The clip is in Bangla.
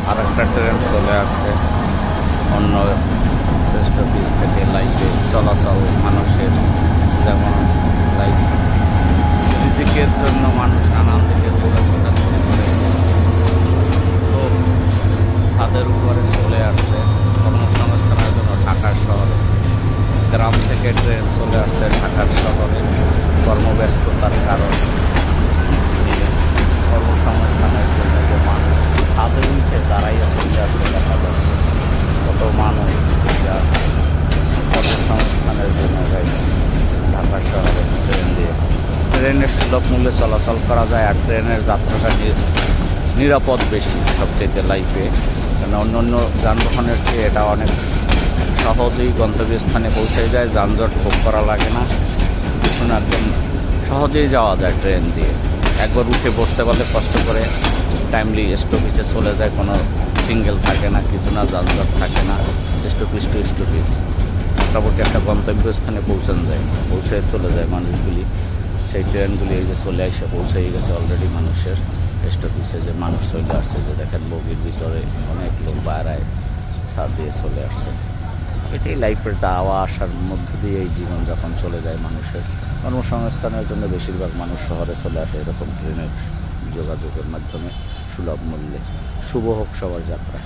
আর একটা ট্রেন চলে আসছে অন্য স্টপেজ থেকে লাইফে চলাচল মানুষের, যেমন লাইফ রিজিকের জন্য মানুষ নানান দিকে ঘোরাফেরা শুরু করে। তো ছাদের উপরে চলে আসছে কর্মসংস্থানের জন্য ঢাকা শহরে। গ্রাম থেকে ট্রেন চলে আসছে ঢাকার শহরে কর্মব্যস্ততার কারণ দিয়ে। কর্মসংস্থানের জন্য যে মানুষ ছাদে উঠে দাঁড়াই চলে আসছে দেখা যাচ্ছে কত মানুষ কর্মসংস্থানের জন্য ঢাকা শহরে ট্রেন দিয়ে। ট্রেনের সুলভ মূল্যে চলাচল করা যায়, আর ট্রেনের যাত্রাটা নিরাপদ বেশি সবচেয়ে লাইফে, কারণ অন্য অন্য যানবাহনের চেয়ে এটা অনেক সহজেই গন্তব্যস্থানে পৌঁছে যায়, যানজট ভোগ করা লাগে না, কিছু না, একদম সহজেই যাওয়া যায় ট্রেন দিয়ে। একবার উঠে বসতে পারলে কষ্ট করে টাইমলি স্টপেজে চলে যায়, কোনো সিঙ্গেল থাকে না, কিছু না, যানজট থাকে না, স্টপেজ টু স্টপেজ মোটামুটি একটা গন্তব্যস্থানে পৌঁছে চলে যায় মানুষগুলি। সেই ট্রেনগুলি এই যে চলে এসে পৌঁছেই গেছে অলরেডি মানুষের স্টপেজে, যে মানুষ চলে আসছে, যে দেখেন বগির ভিতরে অনেক লোক বাইরায় ছাদ দিয়ে চলে আসছে। এটাই লাইফের যাওয়া আসার মধ্য দিয়ে এই জীবন যখন চলে যায় মানুষের। কর্মসংস্থানের জন্য বেশিরভাগ মানুষ শহরে চলে আসে এরকম ট্রেনের যোগাযোগের মাধ্যমে সুলভ মূল্যে। শুভ হোক সবার যাত্রা।